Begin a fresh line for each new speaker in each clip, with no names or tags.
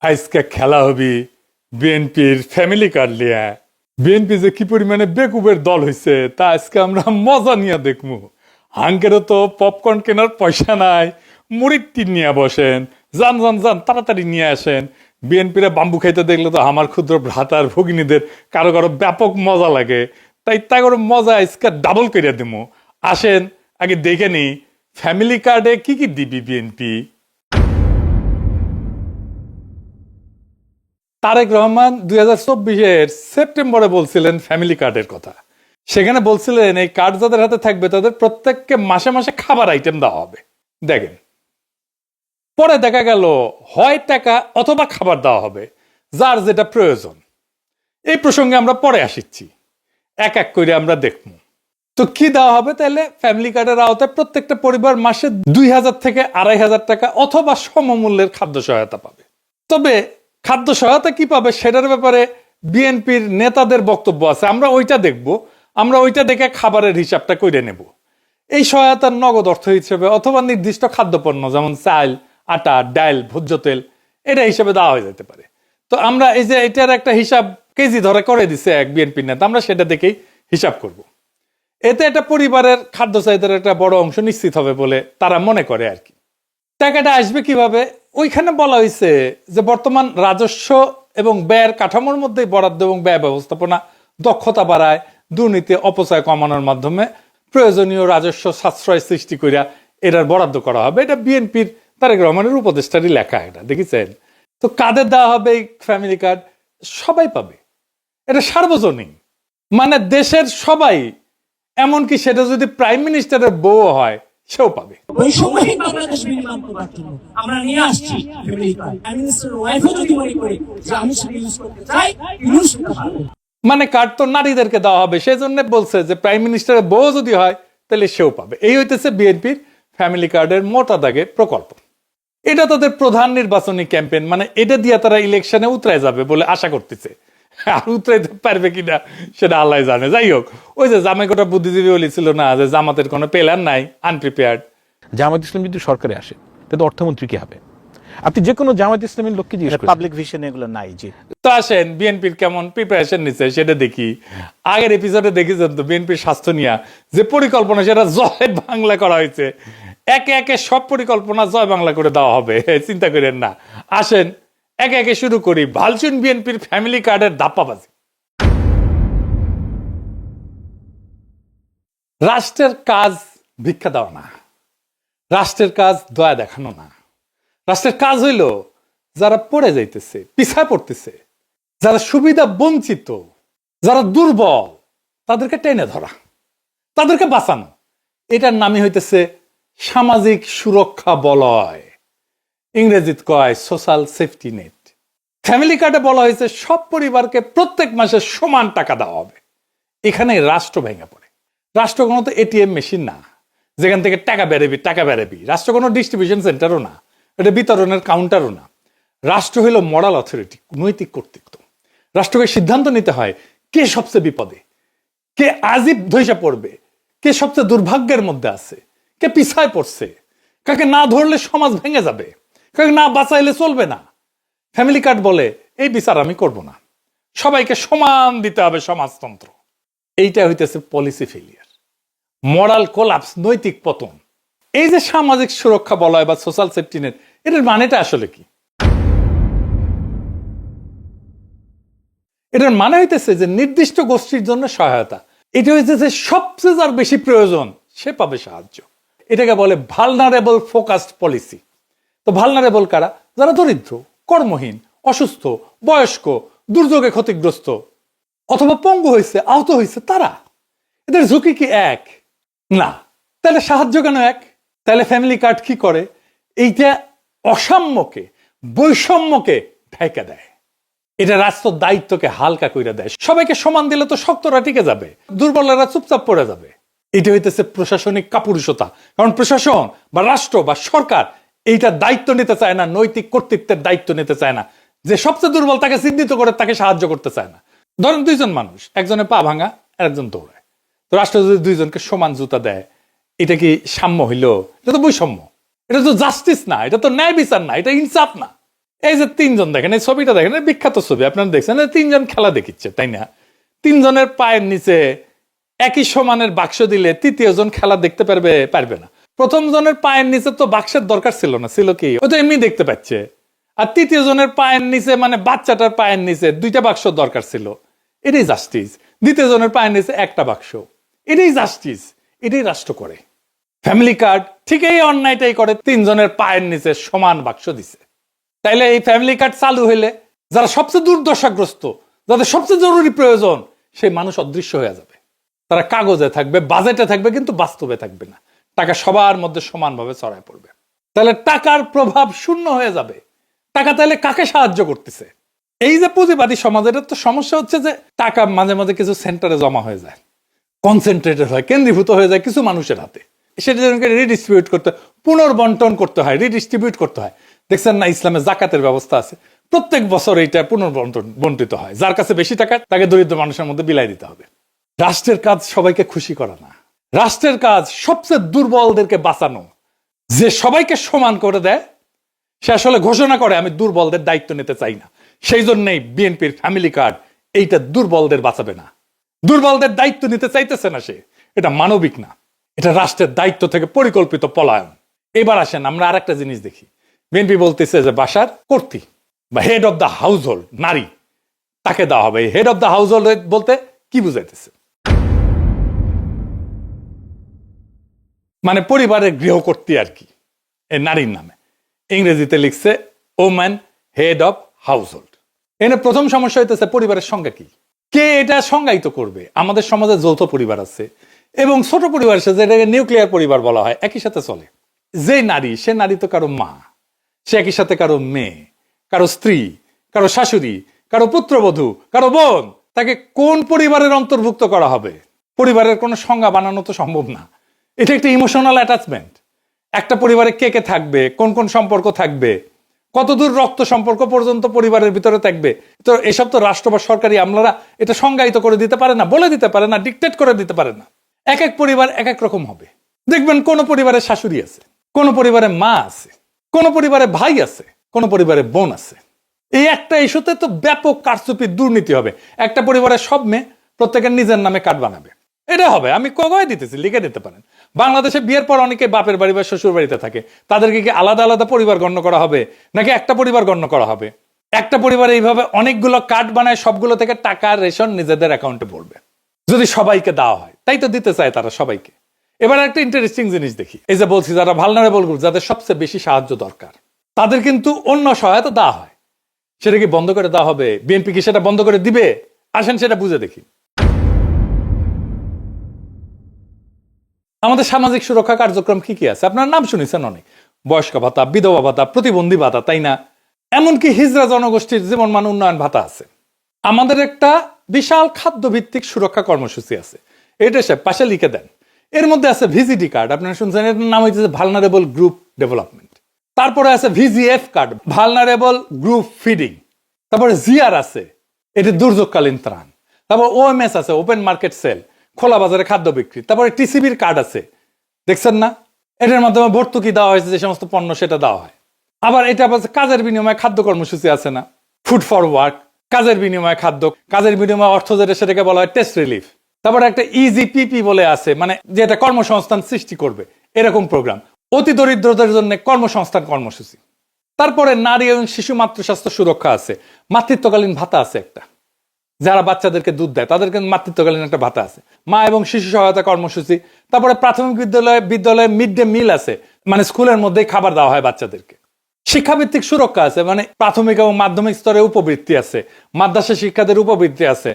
আজকে খেলা হবি বিএনপির ফ্যামিলি কার্ড লিয়া। বিএনপি যে কি পরিমাণে বেকুবের দল হয়েছে তা আজকে আমরা মজা নিয়ে দেখবো। হাঙ্কেরও তো পপকর্ন কেনার পয়সা নাই, মুড়ির টিন নিয়ে বসেন, যান যান যান তাড়াতাড়ি নিয়ে আসেন। বিএনপিরা বাম্বু খাইতে দেখলে তো আমার ক্ষুদ্র ভ্রাতার ভগিনীদের কারো কারো ব্যাপক মজা লাগে, তাই তা করে মজা আজকে ডাবল করে দেবো। আসেন আগে দেখে নি ফ্যামিলি কার্ডে কি কি দিবি বিএনপি। তারেক রহমান 2024-এর সেপ্টেম্বরে বলছিলেন ফ্যামিলি কার্ডের কথা। সেখানে বলছিলেন এই কার্ড যাদের হাতে থাকবে তাদের প্রত্যেককে মাসে মাসে খাবার আইটেম দেওয়া হবে। দেখেন, পরে দেখা গেল হয় টাকা অথবা খাবার দেওয়া হবে, যার যেটা প্রয়োজন। এই প্রসঙ্গে আমরা পরে আসিচ্ছি, এক এক করে আমরা দেখব। তো কি দেওয়া হবে? তাহলে ফ্যামিলি কার্ডের আওতায় প্রত্যেকটা পরিবার মাসে 2000 থেকে 2500 টাকা অথবা সমমূল্যের খাদ্য সহায়তা পাবে। তবে খাদ্য সহায়তা কি পাবে সেটার ব্যাপারে বিএনপির নেতাদের বক্তব্য আছে, আমরা ওইটা দেখব। আমরা ওইটা দেখে খাবারের হিসাবটা করে নেব। এই সহায়তার নগদ অর্থ হিসেবে অথবা নির্দিষ্ট খাদ্যপণ্য যেমন চাল, আটা, ডাল, ভোজ্য তেল, এটা হিসেবে দেওয়া হয়ে যেতে পারে। তো আমরা এই যে এটার একটা হিসাব কেজি ধরে করে দিছে এক বিএনপি নেতা, আমরা সেটা দেখেই হিসাব করব। এতে একটা পরিবারের খাদ্য চাহিদার একটা বড় অংশ নিশ্চিত হবে বলে তারা মনে করে আর কি। টাকাটা আসবে কিভাবে? ওইখানে বলা হয়েছে যে বর্তমান রাজস্ব এবং ব্যয়ের কাঠামোর মধ্যে বরাদ্দ এবং ব্যয় ব্যবস্থাপনা দক্ষতা বাড়ায়, দুর্নীতি অপচয় কমানোর মাধ্যমে প্রয়োজনীয় রাজস্ব সাশ্রয় সৃষ্টি করিয়া এটার বরাদ্দ করা হবে। এটা বিএনপির তারেক রহমানের উপদেষ্টারই লেখা, এটা দেখেছেন। তো কাদের দেওয়া হবে এই ফ্যামিলি কার্ড? সবাই পাবে, এটা সার্বজনীন, মানে দেশের সবাই। এমনকি সেটা যদি প্রাইম মিনিস্টারের বউ হয় সেও পাবে।
ওই সময় বাংলাদেশ বিনিময় করার জন্য আমরা নিয়ে আসছি ফ্যামিলি কার্ড। প্রাইম মিনিস্টার ওয়াইফও যদি মনে করে যে আমি সেটা ইউজ করতে চাই, ইউজ করতে পারবো।
মানে কার্ড তো নারীদেরকে দেওয়া হবে, সেই জন্য বলছে যে প্রাইম মিনিস্টারের বউ যদি হয় তাহলে সেও পাবে। এই হইতেছে বিএনপির ফ্যামিলি কার্ডের মোটা দাগে প্রকল্প। এটা তাদের প্রধান নির্বাচনী ক্যাম্পেইন, মানে এটা দিয়ে তারা ইলেকশনে উতরায় যাবে বলে আশা করতেছে। আর উতরাইতে পারবে কিনা সেটা আল্লাহ জানে। যাই হোক, ওই যে জামাইকোটা বুদ্ধিজীবী বলেছিল না যে জামাতের কোনো প্ল্যান নাই, আনপ্রিপেয়ার্ড।
জামাত ইসলাম যদি সরকারে আসে তাহলে অর্থমন্ত্রী কি হবে? আপনি যে কোনো জামাত ইসলামের লোককে জিজ্ঞেস করেন,
পাবলিক ভিশন এগুলো নাই। জি,
তো আসেন বিএনপির কেমন প্রিপারেশন নিচ্ছে সেটা দেখি। আগের এপিসোডে দেখেছেন তো বিএনপির স্বাস্থ্য নিয়ে যে পরিকল্পনা, সেটা জয় বাংলা করা হয়েছে। একে একে সব পরিকল্পনা জয় বাংলা করে দেওয়া হবে, চিন্তা করেন না। আসেন একে একে শুরু করি। ভালচুন বিএনপির ফ্যামিলি কার্ডের ধাপ্পাবাজি। রাষ্ট্রের কাজ ভিক্ষা দেওয়া না, রাষ্ট্রের কাজ দয়া দেখানো না। রাষ্ট্রের কাজ হইল যারা পড়ে যাইতেছে, পিছায় পড়তেছে, যারা সুবিধা বঞ্চিত, যারা দুর্বল, তাদেরকে টেনে ধরা, তাদেরকে বাঁচানো। এটার নামই হইতেছে সামাজিক সুরক্ষা বলয়, ইংরেজিত কয় সোশ্যাল সেফটি নেট। ফ্যামিলি কার্ডে বলা হয়েছে সব পরিবারকে প্রত্যেক মাসে সমান টাকা দেওয়া হবে। এখানে রাষ্ট্র ভেঙে পড়ে। রাষ্ট্র কোনো তো এটিএম মেশিন না যেখান থেকে টাকা বেড়াবি। রাষ্ট্র কোনো ডিস্ট্রিবিউশন সেন্টারও না, এটা বিতরণের কাউন্টারও না। রাষ্ট্র হইল মরাল অথরিটি, নৈতিক কর্তৃত্ব। রাষ্ট্রকে সিদ্ধান্ত নিতে হয় কে সবচেয়ে বিপদে, কে আজিব ধৈর্য পড়বে, কে সবচেয়ে দুর্ভাগ্যের মধ্যে আছে, কে পিছায় পড়ছে, কাকে না ধরলে সমাজ ভেঙে যাবে, কাকে না বাঁচাইলে চলবে না। ফ্যামিলি কার্ড বলে এই বিচার আমি করব না, সবাইকে সমান দিতে হবে সমাজতন্ত্র। এইটা হইতেছে পলিসি ফেলিয়ার, মরাল কোলাপস, নৈতিক পতন। এই যে সামাজিক সুরক্ষা বলয় বা সোশ্যাল সেফটি নেট, এটার মানেটা আসলে কি? এটার মানে হইতেছে যে নির্দিষ্ট গোষ্ঠীর জন্য সহায়তা। এটা হইতেছে সবচেয়ে যার বেশি প্রয়োজন সে পাবে সাহায্য। এটাকে বলে ভালনারেবল ফোকাসড পলিসি। তো ভালনারেবল কারা? যারা দরিদ্র, কর্মহীন, অসুস্থ, বয়স্ক, দুর্যোগে ক্ষতিগ্রস্ত অথবা পঙ্গু হয়েছে, আহত হয়েছে, তারা। এদের ঝুঁকি কি এক? না। তাহলে সাহায্য কেন এক? তাহলে ফ্যামিলি কার্ড কি করে? এইটা অসাম্যকে, বৈষম্যকে ঢেকে দেয়। এটা রাষ্ট্র দায়িত্বকে হালকা করে দেয়। সবাইকে সমান দিলে তো শক্তরা টিকে যাবে, দুর্বলেরা চুপচাপ পড়ে যাবে। এটা হইতেছে প্রশাসনিক কাপুরুষতা। কারণ প্রশাসন বা রাষ্ট্র বা সরকার এইটা দায়িত্ব নিতে চায় না, নৈতিক কর্তৃত্বের দায়িত্ব নিতে চায় না, যে সবচেয়ে দুর্বল তাকে চিহ্নিত করে তাকে সাহায্য করতে চায় না। ধরেন দুইজন মানুষ, একজনের পা ভাঙা আর একজন দৌড়ায়। তো রাষ্ট্র যদি দুইজনকে সমান জুতা দেয়, এটা কি সাম্য হইল? এটা তো বৈষম্য, এটা তো জাস্টিস না, এটা তো ন্যায় বিচার না, এটা ইনসাফ না। এই যে তিনজন দেখেন, এই ছবিটা দেখেন, এই বিখ্যাত ছবি আপনারা দেখছেন, এই তিনজন খেলা দেখিচ্ছে, তাই না? তিনজনের পায়ের নিচে একই সমানের বাক্স দিলে তৃতীয় জন খেলা দেখতে পারবে না। প্রথম জনের পায়ের নিচে তো বাক্সের দরকার ছিল না, ছিল কি, ও তো এমনি দেখতে পাচ্ছে। আর তৃতীয় জনের পায়ের নিচে মানে বাচ্চাটার পায়ের নিচে দুইটা বাক্স দরকার ছিল, এটাই জাস্টিস। দ্বিতীয় জনের পায়ের নিচে একটা বাক্স, এটাই জাস্টিস, এটাই রাষ্ট্র করে। ফ্যামিলি কার্ড ঠিক এই অন্যায়টাই করে, তিনজনের পায়ের নিচে সমান বাক্স দিছে। তাইলে এই ফ্যামিলি কার্ড চালু হইলে যারা সবচেয়ে দুর্দশাগ্রস্ত, যাদের সবচেয়ে জরুরি প্রয়োজন, সেই মানুষ অদৃশ্য হয়ে যাবে। তারা কাগজে থাকবে, বাজেটে থাকবে, কিন্তু বাস্তবে থাকবে না। টাকা সবার মধ্যে সমানভাবে ছড়ায় পড়বে। তাহলে টাকার প্রভাব শূন্য হয়ে যাবে। টাকা তাহলে কাকে সাহায্য করতেছে? এই যে পুঁজিবাদী সমাজের তো সমস্যা হচ্ছে যে টাকা মাঝে মাঝে কিছু সেন্টারে জমা হয়ে যায়, কনসেন্ট্রেটেড হয়, কেন্দ্রীভূত হয়ে যায় কিছু মানুষের হাতে। সেটা রিডিস্ট্রিবিউট করতে, পুনর্বন্টন করতে হয়, রিডিস্ট্রিবিউট করতে হয়। দেখছেন না, ইসলামে জাকাতের ব্যবস্থা আছে, প্রত্যেক বছর এইটা পুনর্বন্টিত হয়। যার কাছে বেশি টাকা তাকে দরিদ্র মানুষের মধ্যে বিলাই দিতে হবে। রাষ্ট্রের কাজ সবাইকে খুশি করা না, রাষ্ট্রের কাজ সবচেয়ে দুর্বলদেরকে বাঁচানো। যে সবাইকে সমান করে দেয় সে আসলে ঘোষণা করে আমি দুর্বলদের দায়িত্ব নিতে চাই না। সেই জন্যই বিএনপির ফ্যামিলি কার্ড এইটা দুর্বলদের বাঁচাবে না, দুর্বলদের দায়িত্ব নিতে চাইতেছে না সে। এটা মানবিক না, এটা রাষ্ট্রের দায়িত্ব থেকে পরিকল্পিত পলায়ন। এবার আসেন আমরা আর একটা জিনিস দেখি। বিএনপি বলতেছে যে বাসার কর্ত্রী বা head of the house hold নারী, তাকে দেওয়া হবে। Head of the house hold বলতে কি বুঝাইতেছে? মানে পরিবারের গৃহকর্ত্রী আর কি, এই নারীর নামে। ইংরেজিতে লিখছে woman head of house hold. এখানে প্রথম সমস্যা হইতেছে পরিবারের সংজ্ঞা কি, কে এটা সংজ্ঞায়িত করবে? আমাদের সমাজে যৌথ পরিবার আছে এবং ছোট পরিবার আছে, যেটাকে নিউক্লিয়ার পরিবার বলা হয়, একই সাথে চলে। যে নারী, সে নারী তো কারো মা, সে একই সাথে কারো মেয়ে, কারো স্ত্রী, কারো শাশুড়ি, কারো পুত্রবধূ, কারো বোন। তাকে কোন পরিবারের অন্তর্ভুক্ত করা হবে? পরিবারের কোনো সংজ্ঞা বানানো তো সম্ভব না। এটা একটা ইমোশনাল অ্যাটাচমেন্ট। একটা পরিবারে কে কে থাকবে, কোন কোন সম্পর্ক থাকবে, কতদূর রক্ত সম্পর্ক পর্যন্ত পরিবারের ভিতরে থাকবে, তো এসব তো রাষ্ট্র বা সরকারি আমলারা এটা সংজ্ঞায়িত করে দিতে পারে না, বলে দিতে পারে না, ডিকটেট করে দিতে পারে না। এক এক পরিবার এক এক রকম হবে। দেখবেন কোন পরিবারে শাশুড়ি আছে, কোন পরিবারে মা আছে, কোন পরিবারে ভাই আছে, কোন পরিবারে বোন আছে। এই একটা ইস্যুতে তো ব্যাপক কারচুপি, দুর্নীতি হবে। একটা পরিবারের সব মেয়ে প্রত্যেকের নিজের নামে কার্ড বানাবে, এটা হবে। আমি কয়ে দিতেছি, লিখে দিতে পারেন। বাংলাদেশে বিয়ের পর অনেকে বাপের বাড়ি বা শ্বশুর বাড়িতে থাকে, তাদেরকে কি আলাদা আলাদা পরিবার গণ্য করা হবে নাকি একটা পরিবার গণ্য করা হবে? একটা পরিবারে এইভাবে অনেকগুলো কার্ড বানায়, সবগুলো থেকে টাকা রেশন নিজেদের অ্যাকাউন্টে পড়বে। যদি সবাইকে দেওয়া হয়, তাই তো দিতে চায় তারা সবাইকে। এবার একটা ইন্টারেস্টিং জিনিস দেখি। এই যে বলছি যারা ভালনারেবল গ্রুপ, যাদের সবচেয়ে বেশি সাহায্য দরকার, তাদের কিন্তু অন্য সহায়তা দেওয়া হয়। সেটা কি বন্ধ করে দেওয়া হবে? বিএনপি কি সেটা বন্ধ করে দিবে? আসেন সেটা বুঝে দেখি। আমাদের সামাজিক সুরক্ষা কার্যক্রম কি কি আছে? আপনার নাম শুনেছেন অনেক, বয়স্ক ভাতা, বিধবা ভাতা, প্রতিবন্ধী ভাতা, তাই না? এমনকি হিজড়া জনগোষ্ঠীর জীবন মান উন্নয়ন ভাতা আছে। আমাদের একটা বিশাল খাদ্য ভিত্তিক সুরক্ষা কর্মসূচি আছে, এটা সে পাশে লিখে দেন। এর মধ্যে আছে ভিজিডি কার্ড, আপনারা শুনছেন, এটার নাম হচ্ছে ভালনারেবল গ্রুপ ডেভেলপমেন্ট। তারপরে আছে VGF card, vulnerable group feeding. তারপরে জিআর আছে, এটি দুর্যোগকালীন ত্রাণ। তারপর ওএমএস আছে, ওপেন মার্কেট সেল, খোলা বাজারে খাদ্য বিক্রি। তারপরে টিসিবির কার্ড আছে, দেখছেন না? এটার মাধ্যমে ভর্তুকি দেওয়া হয়েছে, যে সমস্ত পণ্য সেটা দেওয়া হয়। আবার এটা কাজের বিনিময়ে খাদ্য কর্মসূচি আছে না, ফুড ফর ওয়ার্ক, কাজের বিনিময়ে খাদ্য, কাজের বিনিময়ে অর্থ, যেটা সেটাকে বলা হয় টেস্ট রিলিফ। তারপরে একটা ইজিপিপি বলে আছে, মানে যেটা কর্মসংস্থান সৃষ্টি করবে, এরকম প্রোগ্রাম। অতি দরিদ্রদের জন্য কর্মসংস্থান কর্মসূচি। তারপরে নারী এবং শিশু মাতৃস্বাস্থ্য সুরক্ষা আছে, মাতৃত্বকালীন ভাতা আছে একটা, যারা বাচ্চাদেরকে দুধ দেয় তাদেরকে মাতৃত্বকালীন একটা ভাতা আছে, মা এবং শিশু সহায়তা কর্মসূচি। তারপরে প্রাথমিক বিদ্যালয়ে মিড ডে মিল আছে, মানে স্কুলের মধ্যেই খাবার দেওয়া হয় বাচ্চাদেরকে। শিক্ষাভিত্তিক সুরক্ষা আছে, মানে প্রাথমিক এবং মাধ্যমিক স্তরে উপবৃত্তি আছে, মাদ্রাসা শিক্ষাদের উপবৃত্তি আছে,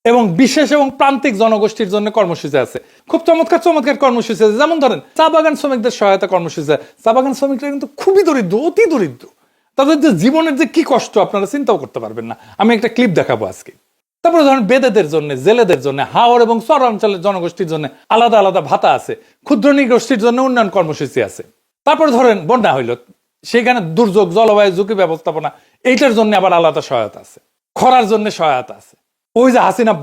এবং বিশেষ এবং প্রান্তিক জনগোষ্ঠীর জন্য কর্মসূচি আছে। খুব চমৎকার চমৎকার কর্মসূচি আছে। যেমন ধরেন চা বাগান শ্রমিকদের সহায়তা কর্মসূচি। চা বাগান শ্রমিকরা কিন্তু খুবই দরিদ্র, অতি দরিদ্র। তাদের যে জীবনের যে কি কষ্ট আপনারা চিন্তাও করতে পারবেন না। আমি একটা ক্লিপ দেখাবো আজকে। তারপরে ধরেন বেদেদের জন্য, জেলেদের জন্য, হাওড় এবং চরাঞ্চলের জনগোষ্ঠীর জন্য আলাদা আলাদা ভাতা আছে, ক্ষুদ্র নৃগোষ্ঠীর জন্য উন্নয়ন কর্মসূচি আছে। তারপরে ধরেন বন্যা হইল, সেখানে দুর্যোগ, জলবায়ু ঝুঁকি ব্যবস্থাপনা, এইটার জন্য আবার আলাদা সহায়তা আছে। খরার জন্য সহায়তা আছে। ওই যে হাসিনা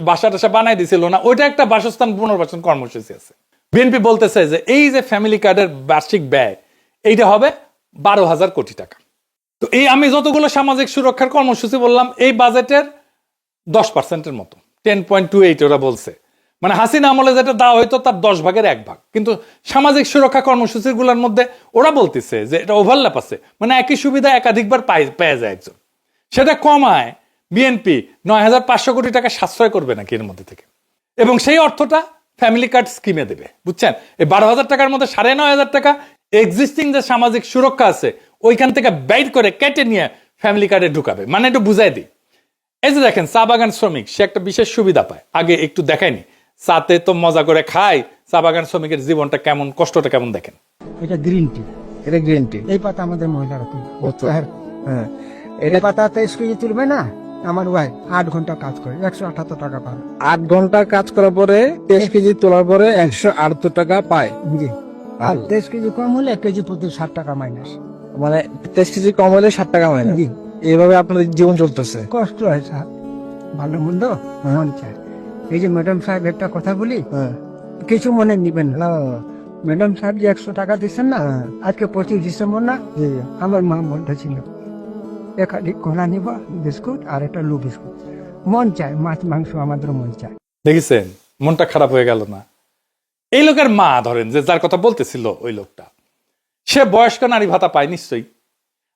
বাসা টাসা বানাই দিছিল না, ওইটা একটা বাসস্থান পুনর্বাসন কর্মসূচি আছে। বিএনপি বলতেছে যে এই যে ফ্যামিলি কার্ডের বার্ষিক ব্যয়, এইটা হবে 12,000 কোটি টাকা। তো এই আমি যতগুলো সামাজিক সুরক্ষার কর্মসূচি বললাম এই বাজেটের 10%-এর মতো, 10.28 ওরা বলছে। মানে হাসিনা আমলে যেটা দেওয়া হইতো তার 10 ভাগের 1 ভাগ। কিন্তু সামাজিক সুরক্ষা কর্মসূচিগুলোর মধ্যে ওরা বলতেছে যে এটা ওভারল্যাপ আছে, মানে একই সুবিধা একাধিকবার পেয়ে যায় একজন। সেটা কমায় বিএনপি 9,500 কোটি টাকা সাশ্রয় করবে নাকি এর মধ্যে থেকে, এবং সেই অর্থটা ফ্যামিলি কার্ড স্কিমে দেবে। বুঝছেন, এই 12,000 টাকার মধ্যে 9,500 টাকা এক্সিস্টিং যে সামাজিক সুরক্ষা আছে ওইখান থেকে বাইর করে কেটে নিয়ে ফ্যামিলি কার্ডে ঢুকাবে। মানে একটু বুঝাই দিই, এই যে দেখেন চা বাগান শ্রমিক সে একটা বিশেষ সুবিধা পায়। আগে একটু দেখায়নি, চাতে তো মজা করে খায়, চা বাগান শ্রমিকের জীবনটা কেমন, কষ্টটা কেমন দেখেন।
এটা গ্রিন টি,
এটা গ্রিন টি।
এই পাতা আমাদের মহিলারা তুলবে।
হ্যাঁ,
এই পাতা 23 কেজি তুলবে না, আমার ওয়াইফ 8 ঘন্টা কাজ করে 178 টাকা পায়।
8 ঘন্টা কাজ করার পরে 23 কেজি তোলার পরে 178 টাকা পায়।
জি, আর 23 কেজি কম হলে 1 কেজি প্রতি 60 টাকা মাইনাস।
মানে 23 কেজি কম হলে 60 টাকা মাইনাস।
জি,
এইভাবে আপনাদের জীবন চলতেছে।
কষ্ট হয় স্যার, ভালো মন্দ মন চায়। এই যে ম্যাডাম সাহেব একটা কথা বলি,
হ্যাঁ,
কিছু মনে নিবেন না।
না,
ম্যাডাম সাহেব যে 100 টাকা দিচ্ছেন না, আজকে 25 ডিসেম্বর না,
জি,
আমার মা বলতেছিল এখানে কোনা নিব বিস্কুট আর একটা লু বিস্কুট। মন চায়, মাছ মাংস আমাদের মন চায়।
দেখেছেন, মনটা খারাপ হয়ে গেল না? এই লোকের মা ধরেন যে যার কথা বলতেছিল ওই লোকটা, সে বয়স্ক নারী ভাতা পায় নিশ্চয়ই,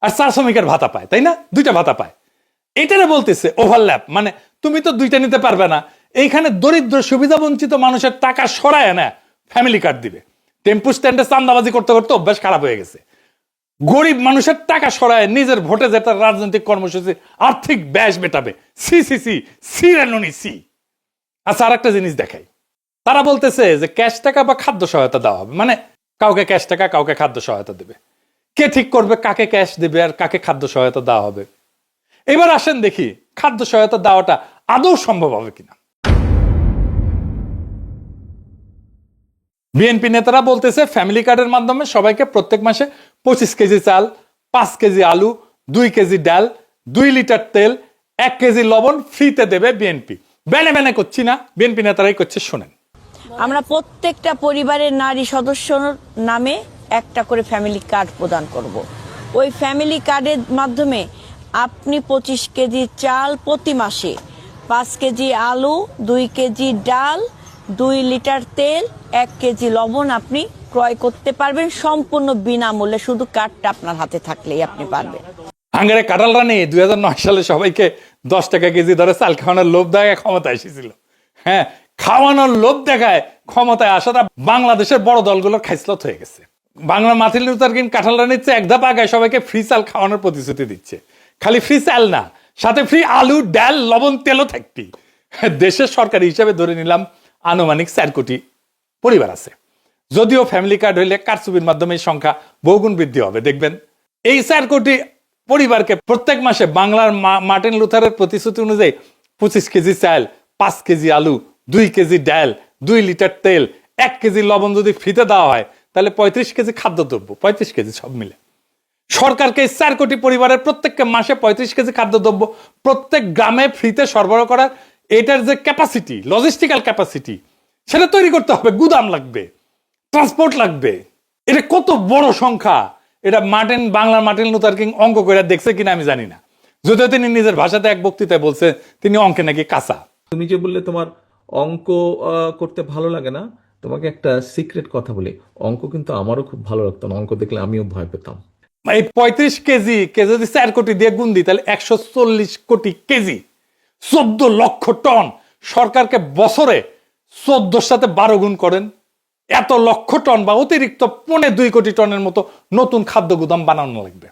আর চা শ্রমিকের ভাতা পায়, তাই না? 2টা ভাতা পায়। এটারে বলতেছে ওভারল্যাপ, মানে তুমি তো 2টা নিতে পারবে না, এইখানে দরিদ্র সুবিধা বঞ্চিত মানুষের টাকা সরায় না ফ্যামিলি কার্ড দিবে। টেম্পু স্ট্যান্ডে চান্দাবাজি করতে করতে অভ্যাস খারাপ হয়ে গেছে। গরিব মানুষের টাকা সরায় নিজের ভোটে যেটা রাজনৈতিক কর্মসূচি আর্থিক ব্যাস মেটাবে। সি সি সি সিরানুনি সি। আচ্ছা, আর একটা জিনিস দেখাই, তারা বলতেছে যে ক্যাশ টাকা বা খাদ্য সহায়তা দেওয়া হবে, মানে কাউকে ক্যাশ টাকা কাউকে খাদ্য সহায়তা দেবে। কে ঠিক করবে কাকে ক্যাশ দেবে আর কাকে খাদ্য সহায়তা দেওয়া হবে? এবার আসেন দেখি খাদ্য সহায়তা দেওয়াটা আদৌ সম্ভব হবে কিনা। বিএনপি নেতারা বলতেছে ফ্যামিলি কার্ডের মাধ্যমে সবাইকে প্রত্যেক মাসে 25 কেজি চাল, 5 কেজি আলু, 2 কেজি ডাল, 2 লিটার তেল, 1 কেজি লবণ ফ্রিতে দেবে বিএনপি। বেনে বেনে করছি না, বিএনপি নেতারাই করছে, শোনেন।
আমরা প্রত্যেকটা পরিবারের নারী সদস্যর নামে একটা করে ফ্যামিলি কার্ড প্রদান করব। ওই ফ্যামিলি কার্ডের মাধ্যমে আপনি 25 কেজি চাল প্রতি মাসে, 5 কেজি আলু, 2 কেজি ডাল, 2 লিটার তেল, 1 কেজি লবণ আপনি ক্রয় করতে পারবেন সম্পূর্ণ বিনামূল্যে। শুধু কার্ডটা আপনার হাতে থাকলেই আপনি পারবেন।
হাঙ্গারে কাঁঠাল রানী 2009 সালে সবাইকে 10 টাকা কেজি ধরে চাল খাওয়ানোর লোভ দেখায় ক্ষমতায় এসেছিল। হ্যাঁ, খাওয়ানোর লোভ দেখায় ক্ষমতায় আসাটা বাংলাদেশের বড় দলগুলোর খাইসলত হয়ে গেছে। বাংলা মার্টিন লুথার কিং কাঁঠাল রানীর চেয়ে 1 ধাপ আগায় সবাইকে ফ্রি চাল খাওয়ানোর প্রতিশ্রুতি দিচ্ছে। খালি ফ্রি চাল না, সাথে ফ্রি আলু, ডাল, লবণ, তেলও থাকবি। দেশের সরকারি হিসাবে ধরে নিলাম আনুমানিক 4 কোটি পরিবার আছে। যদিও ফ্যামিলি কার্ড হইলে কারচুপির মাধ্যমে এই সংখ্যা বহুগুণ বৃদ্ধি হবে। দেখবেন এই 4 কোটি পরিবারকে প্রত্যেক মাসে বাংলার মার্টিন লুথারের প্রতিশ্রুতি অনুযায়ী 25 কেজি চাল, 5 কেজি আলু, 2 কেজি ডাল, 2 লিটার তেল, 1 কেজি লবণ যদি ফ্রিতে দেওয়া হয় তাহলে 35 কেজি খাদ্যদ্রব্য, 35 কেজি সব মিলে সরকারকে 4 কোটি পরিবারের প্রত্যেককে মাসে 35 কেজি খাদ্যদ্রব্য প্রত্যেক গ্রামে ফ্রিতে সরবরাহ করার এটার যে ক্যাপাসিটি, লজিস্টিক্যাল ক্যাপাসিটি, সেটা তৈরি করতে হবে। গুদাম লাগবে, ট্রান্সপোর্ট লাগবে। এটা কত বড় সংখ্যা, এটা বাংলার মার্টিন লুথার কিং অঙ্ক করে দেখছে কিনা আমি জানি না। যদিও তিনি নিজের ভাষাতে এক বক্তৃতায় বলছে তিনি অঙ্কে নাকি কাঁচা।
তুমি যে বললে তোমার অঙ্ক করতে ভালো লাগে না, তোমাকে একটা সিক্রেট কথা বলি, অঙ্ক কিন্তু আমারও খুব ভালো লাগতো না, অঙ্ক দেখলে আমিও ভয় পেতাম।
এই 35 কেজি যদি 4 কোটি দিয়ে গুণ দিই তাহলে 140 কোটি কেজি, 14 লক্ষ টন। সরকারকে বছরে 14 সাথে 12 গুণ করেন, এত লক্ষ টন বা অতিরিক্ত 2.25 কোটি টনের মতো নতুন খাদ্য গুদাম বানানো লাগবে।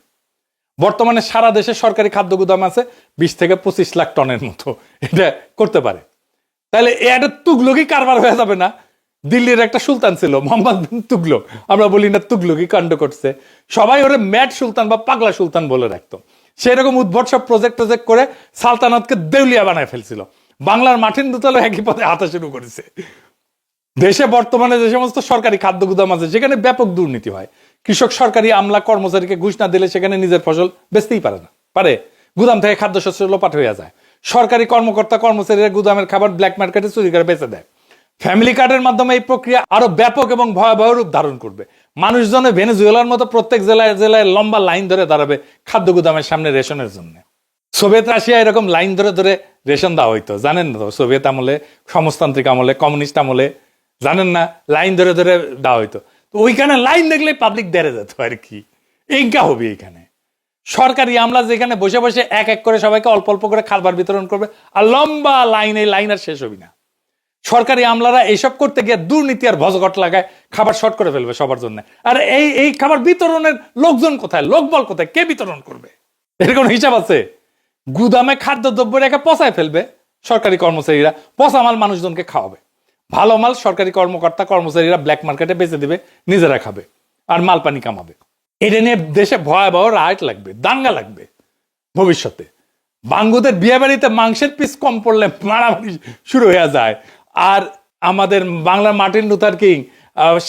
বর্তমানে সারা দেশে সরকারি খাদ্য গুদাম আছে 20 থেকে 25 লাখ টনের মতো, এটা করতে পারে। তাহলে এটা তুগলকি কারবার হয়ে যাবে না? দিল্লির একটা সুলতান ছিল মোহাম্মদ বিন তুগলক, আমরা বলি না তুগলকি কাণ্ড করছে, সবাই ওরে ম্যাড সুলতান বা পাগলা সুলতান বলে রাখতো। সেরকম উদ্ভট সব প্রজেক্ট করে সালতানাতকে দেউলিয়া বানায় ফেলছিল। বাংলার মার্টিন লুথারও একই পথে হাঁটা শুরু করেছে। দেশে বর্তমানে যে সমস্ত সরকারি খাদ্য গুদাম আছে সেখানে ব্যাপক দুর্নীতি হয়। কৃষক সরকারি আমলা কর্মচারীকে ঘুষ না দিলে সেখানে নিজের ফসল বেচতেই পারে না, পারে গুদাম থেকে খাদ্যশস্য লোপাট হয়ে যায়। সরকারি কর্মকর্তা কর্মচারীরা গুদামের খাবার ব্ল্যাক মার্কেটে চুরি করে বেচে দেয়। ফ্যামিলি কার্ডের মাধ্যমে এই প্রক্রিয়া আরো ব্যাপক এবং ভয়াবহ রূপ ধারণ করবে। মানুষজনে ভেনেজুয়েলার মতো প্রত্যেক জেলায় জেলায় লম্বা লাইন ধরে দাঁড়াবে খাদ্য গুদামের সামনে রেশনের জন্য। সোভিয়েত রাশিয়া এরকম লাইন ধরে ধরে রেশন দেওয়া হইতো, জানেন না তো? সোভিয়েত আমলে, সমাজতান্ত্রিক আমলে, কমিউনিস্ট আমলে, জানেন না, লাইন ধরে ধরে দেওয়া হইতো। তো ওইখানে লাইন দেখলে পাবলিক দেড়ে যেত আর কি। এইটা হবে এইখানে সরকারি আমলা যেখানে বসে বসে এক এক করে সবাইকে অল্প অল্প করে খাবার বিতরণ করবে, আর লম্বা লাইন, এই লাইন আর শেষ হবি না। সরকারি আমলারা এইসব করতে গিয়ে দুর্নীতি আর ভজঘট লাগায় খাবার শর্ট করে ফেলবে সবার জন্য। আর এই খাবার বিতরণের লোকজন কোথায়, লোকবল কোথায়, কে বিতরণ করবে? এর কোনো হিসাব আছে? গুদামে খাদ্যদ্রব্য রেখে পচায় ফেলবে সরকারি কর্মচারীরা, পচা মাল মানুষজনকে খাওয়াবে, ভালো মাল সরকারি কর্মকর্তা কর্মচারীরা ব্ল্যাক মার্কেটে বেচে দিবে, নিজেরা খাবে আর মাল পানি কামাবে। এটা নিয়ে দেশে ভয়াবহ রাইট লাগবে, দাঙ্গা লাগবে ভবিষ্যতে। বাঙ্গুদের বিয়ে বাড়িতে মাংসের পিস কম পড়লে মারামারি শুরু হয়ে যায়। আর আমাদের বাংলার মার্টিন লুথার কিং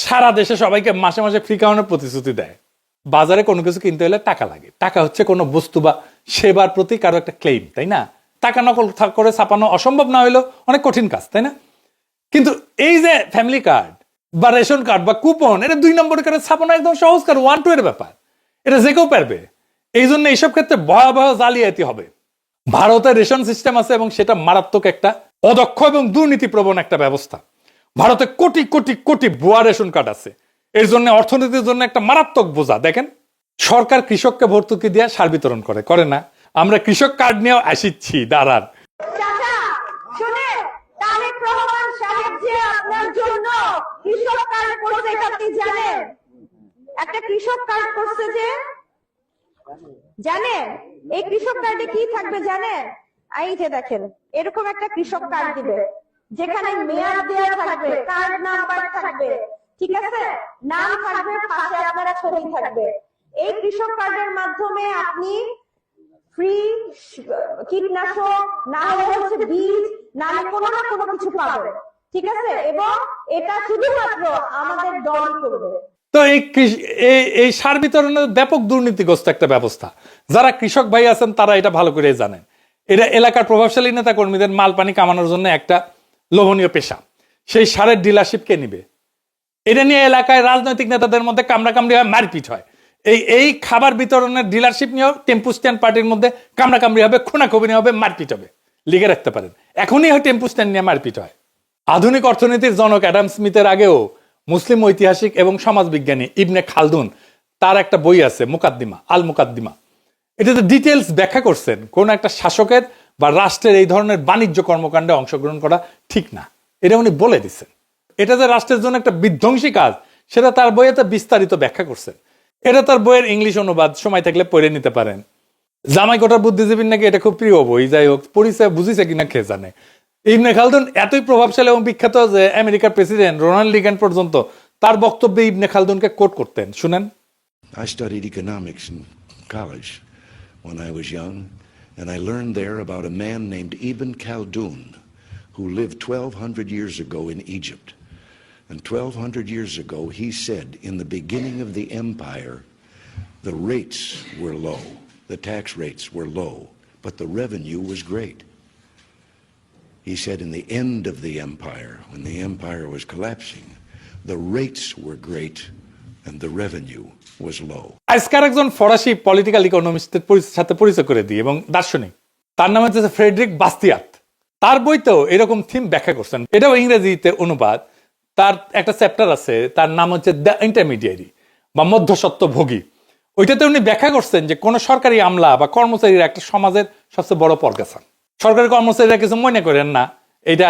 সারা দেশে সবাইকে মাসে মাসে ফ্রি খাওয়ানোর প্রতিশ্রুতি দেয়। বাজারে কোনো কিছু কিনতে হলে টাকা লাগে। টাকা হচ্ছে কোনো বস্তু বা সেবার প্রতি কারো একটা ক্লেম, তাই না? টাকা নকল করে ছাপানো অসম্ভব না হইলেও অনেক কঠিন কাজ, তাই না? কিন্তু এই যে ফ্যামিলি কার্ড বা রেশন কার্ড বা কুপন, এটা 2 নম্বর করে ছাপানো একদম সহজ কার, 1-2 এর ব্যাপার। এটা যে কেউ পারবে। এই জন্য এইসব ক্ষেত্রে ভয়াবহ জালিয়াতি হবে। ভারতের রেশন সিস্টেম আছে এবং সেটা মারাত্মক একটা অদক্ষ এবং দুর্নীতিপ্রবণ একটা ব্যবস্থা। ভারতে কোটি কোটি কোটি ভুয়া রেশন কার্ড আছে। এর জন্য অর্থনীতির জন্য একটা মারাত্মক বোঝা। দেখেন, সরকার কৃষককে ভর্তুকি দিয়ে সার বিতরণ করে না? আমরা কৃষক কার্ড নিয়েও আসিচ্ছি, দাঁড়ান।
চাচা শুনে, তারেক রহমান সাহেব যে আপনার জন্য কৃষক কার্ড করছে এটা আপনি জানেন? একটা কৃষক কার্ড করছে যে, জানেন এই কৃষক কার্ডে কি থাকবে জানেন? এই যে দেখেন, এরকম একটা কৃষক কার্ড দিবে যেখানে মেয়াদ দেওয়া থাকবে, কার্ড নাম্বার থাকবে, ঠিক আছে, নাম থাকবে, পাশে আপনার ছবি থাকবে। এই কৃষক কার্ডের মাধ্যমে আপনি ফ্রি কীটনাশক, না হলে হচ্ছে বীজ, না হলে কোনো না কোনো কিছু পাবেন, ঠিক আছে? এবং এটা শুধুমাত্র আমাদের দল করবে।
তো এই সার বিতরণের ব্যাপক দুর্নীতিগ্রস্ত একটা ব্যবস্থা। যারা কৃষক ভাই আছেন তারা এটা ভালো করে জানেন। এটা এলাকার প্রভাবশালী নেতা কর্মীদের মাল পানি কামানোর জন্য একটা লোভনীয় পেশা। সেই সারের ডিলারশিপ কে নিবে? এটা নিয়ে এলাকায় রাজনৈতিক নেতাদের মধ্যে কামড়াকামড়ি হয়, মারপিট হয়। এই খাবার বিতরণের ডিলারশিপ নিয়েও টেম্পু স্ট্যান্ড পার্টির মধ্যে কামড়াকামড়ি হবে, খুনাখুবনি হবে, মারপিট হবে। লিখে রাখতে পারেন, এখনই হয় টেম্পু স্ট্যান্ড নিয়ে মারপিট হয়। আধুনিক অর্থনীতির জনক অ্যাডাম স্মিথের আগেও মুসলিম ঐতিহাসিক এবং সমাজবিজ্ঞানী ইবনে খালদুন, তার একটা বই আছে মুকাদ্দিমা, আল মুকাদ্দিমা। এটাতে ডিটেলস ব্যাখ্যা করছেন কোন একটা শাসকের বা রাষ্ট্রের এই ধরনের বাণিজ্য কর্মকাণ্ডে অংশগ্রহণ করা ঠিক না। এটা উনি বলে দিচ্ছেন। এটা যে রাষ্ট্রের জন্য একটা বিধ্বংসী কাজ, সেটা তার বইয়েতে বিস্তারিত ব্যাখ্যা করছেন। এটা তার বইয়ের ইংলিশ অনুবাদ, সময় থাকলে পড়ে নিতে পারেন। জামাই কোটার বুদ্ধিজীবীর নাকি এটা খুব প্রিয় বই। যাই হোক, পরিচয় বুঝিছে কিনা কে জানে। ইবনে খালদুন এতই প্রভাবশালী এবং বিখ্যাত যে আমেরিকার প্রেসিডেন্ট রোনাল্ড রিগান পর্যন্ত তার বক্তব্যে ইবনে খালদুনকে কোট করতেন। শুনেন।
I studied economics in college when I was young, and I learned there about a man named Ibn Khaldun who lived 1200 years ago in Egypt. And 1200 years ago he said, in the beginning of the empire, the rates were low, the tax rates were low, but the revenue was great. He said in the end of the empire, when the empire was collapsing, the rates were great and the revenue was low.
আজকার একজন ফরাসি political ইকোনমিস্টের সাথে পরিচয় করে দিই এবং দার্শনিক, তার নাম হচ্ছে ফ্রেডরিক বাস্তিয়াত। তার বইতেও এরকম থিম ব্যাখ্যা করছেন। এটাও ইংরেজিতে অনুবাদ। তার একটা চ্যাপ্টার আছে, তার নাম হচ্ছে দ্য ইন্টারমিডিয়ারি বা মধ্যস্বত্বভোগী। ওইটাতে উনি ব্যাখ্যা করছেন যে কোন সরকারি আমলা বা কর্মচারীরা একটা সমাজের সবচেয়ে বড় পরগাছা। সরকারি কর্মচারীরা কিছু মনে করেন না, এটা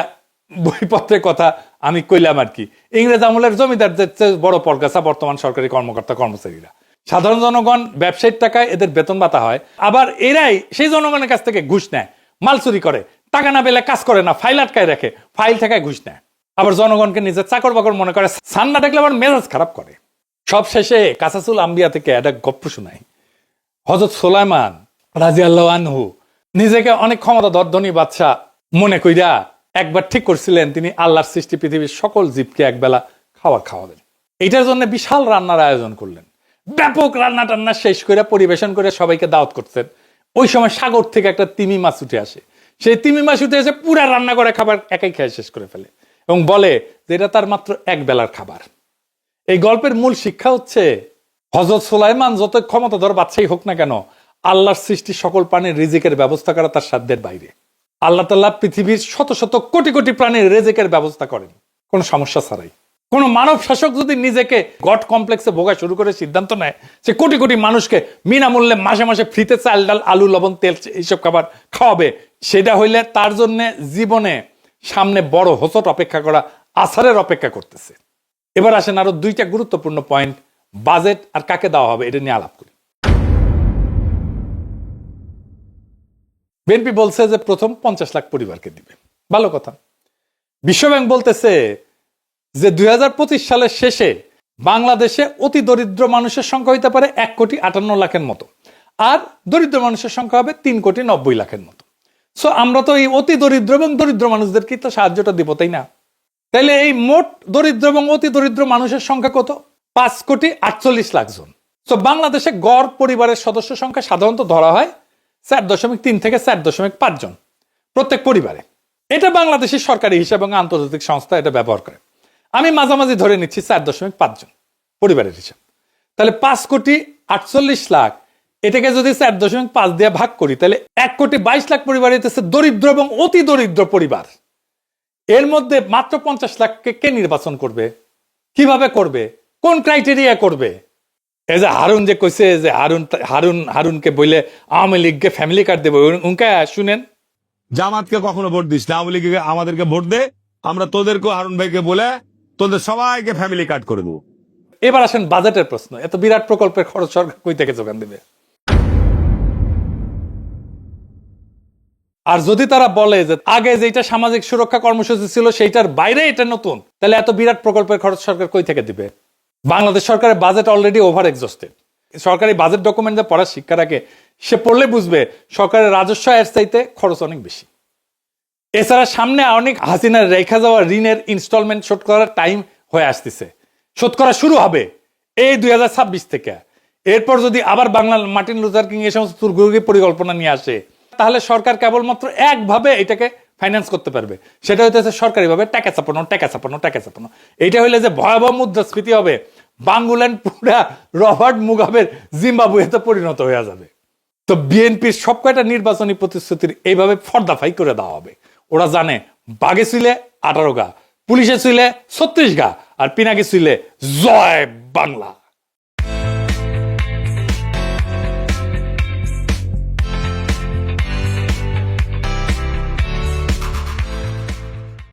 বইপত্রের কথা আমি কইলাম আর কি। ইংরেজ আমলের জমিদারদের চেয়ে বড় পরগাছা বর্তমান সরকারি কর্মকর্তা কর্মচারীরা। সাধারণ জনগণ ব্যবসায়িক টাকায় এদের বেতন ভাতা হয়, আবার এরাই সেই জনগণের কাছ থেকে ঘুষ নেয়, মাল চুরি করে, টাকা না পেলে কাজ করে না, ফাইল আটকায় রাখে, ফাইল ঠেকায় ঘুষ নেয়, আবার জনগণকে নিজের চাকর বাকর মনে করে, সান না দেখলে আবার মেজাজ খারাপ করে। সব শেষে কাসাসুল আম্বিয়া থেকে একটা গপ্প শোনাই। হযরত সুলাইমান রাদিয়াল্লাহু আনহু নিজেকে অনেক ক্ষমতাধর ধনী বাদশা মনে কইরা একবার ঠিক করছিলেন তিনি আল্লাহর সৃষ্টি পৃথিবীর সকল জীবকে একবেলা খাওয়াবেন। এটার জন্য বিশাল রান্নার আয়োজন করলেন। ব্যাপক রান্না টান্না শেষ করে পরিবেশন করে সবাইকে দাওয়াত করতেন। ওই সময় সাগর থেকে একটা তিমি মাছ উঠে আসে। সেই তিমি মাছ উঠে এসে পুরা রান্না করে খাবার একাই খেয়ে শেষ করে ফেলে। এবং বলে যে এটা তার মাত্র এক বেলার খাবার। এই গল্পের মূল শিক্ষা হচ্ছে হযরত সুলাইমান যত ক্ষমতাধর বাদশাহী হোক না কেন, আল্লাহর সৃষ্টি সকল প্রাণীর রিজিকের ব্যবস্থা করা তার সাধ্যের বাইরে। আল্লাহ তাআলা পৃথিবীর শত শত কোটি কোটি প্রাণীর রিজিকের ব্যবস্থা করেন কোনো সমস্যা ছাড়াই। কোন মানব শাসক যদি নিজেকে গড কমপ্লেক্সে ভোগা শুরু করে সিদ্ধান্ত নেয় যে কোটি কোটি মানুষকে বিনামূল্যে মাসে মাসে ফ্রিতে চাল ডাল আলু লবণ তেল এইসব খাবার খাওয়াবে, সেটা হইলে তার জন্য জীবনে সামনে বড় হোঁচট অপেক্ষা করা, আছাড়ের অপেক্ষা করতেছে। এবার আসেন আরো দুইটা গুরুত্বপূর্ণ পয়েন্ট, বাজেট আর কাকে দেওয়া হবে এটা নিয়ে আলাপ করি। বিএনপি বলছে যে প্রথম 50 লাখ পরিবারকে দিবে, ভালো কথা। বিশ্বব্যাংক বলতেছে যে 2025 সালের শেষে বাংলাদেশে অতি দরিদ্র মানুষের সংখ্যা হইতে পারে 1,58,00,000 মতো, আর দরিদ্র মানুষের সংখ্যা হবে 3,90,00,000 মতো। সো আমরা তো এই অতি দরিদ্র এবং দরিদ্র মানুষদেরকে তো সাহায্যটা দিব, তাই না? তাইলে এই মোট দরিদ্র এবং অতি দরিদ্র মানুষের সংখ্যা কত? 5,48,00,000 জন। সো বাংলাদেশে গড় পরিবারের সদস্য সংখ্যা সাধারণত ধরা হয় 4.3 থেকে 4.5 জন প্রত্যেক পরিবারে। এটা বাংলাদেশি সরকারি হিসাব এবং আন্তর্জাতিক সংস্থা এটা ব্যবহার করে। আমি মাঝামাঝি ধরে নিচ্ছি 4.5 জন পরিবারের হিসাব। তাহলে 5,48,00,000 এটাকে যদি 4.5 দিয়ে ভাগ করি তাহলে 1,22,00,000 পরিবার হইতেছে দরিদ্র এবং অতি দরিদ্র পরিবার। এর মধ্যে মাত্র 50 লাখকে কে নির্বাচন করবে, কিভাবে করবে, কোন ক্রাইটেরিয়া করবে? এই যে হারুন যে কইছে যে হারুনকে বইলে আওয়ামী লীগকে ফ্যামিলি কার্ড দেবে, উনকে শুনেন।
জামাতকে কখনো ভোট দিস না, আওয়ামী লীগকে আমাদেরকে ভোট দে, আমরা তোদেরকেও হারুন ভাইকে বলে তোদের সবাইকে ফ্যামিলি কার্ড করে দেবো।
এবার আসেন বাজেটের প্রশ্ন। এত বিরাট প্রকল্পের খরচ সরকার কই থেকে যোগান দেবে? আর যদি তারা বলে যে আগে যেটা সামাজিক সুরক্ষা কর্মসূচি ছিল সেইটার বাইরে এটা নতুন, তাহলে এত বিরাট প্রকল্পের খরচ সরকার কই থেকে দিবে? বাংলাদেশ সরকারের বাজেট অলরেডি ওভার এক্সস্টেড। সরকারি বাজেট ডকুমেন্ট যা পড়ার শিক্ষা রাখে সে পড়লে বুঝবে সরকারের রাজস্ব এর চাইতে খরচ অনেক বেশি। এছাড়া সামনে অনেক হাসিনার রেখা যাওয়া ঋণের ইনস্টলমেন্ট শোধ করার টাইম হয়ে আসতেছে, শোধ করা শুরু হবে এই 2026 থেকে। এরপর যদি আবার বাংলার মার্টিন লুথার কিং এই সমস্ত দুর্গোগী পরিকল্পনা নিয়ে আসে, তাহলে সরকার কেবলমাত্র একভাবে এটাকে ফাইন্যান্স করতে পারবে, সেটা হইতেছে সরকারিভাবে টাকা চাপানো। এইটা হইলে যে ভয়াবহ মুদ্রাস্ফীতি হবে, বাংলাদেশ পুরা রবার্ট মুগাবের জিম্বাবুয়েতে পরিণত হয়ে যাবে। তো বিএনপির সব কয়টা নির্বাচনী প্রতিশ্রুতির এইভাবে ফর্দাফাই করে দেওয়া হবে। ওরা জানে বাঘে ছিলে 18 গা, পুলিশে ছিলে 36 গা, আর পিনাকি ছিলে জয় বাংলা।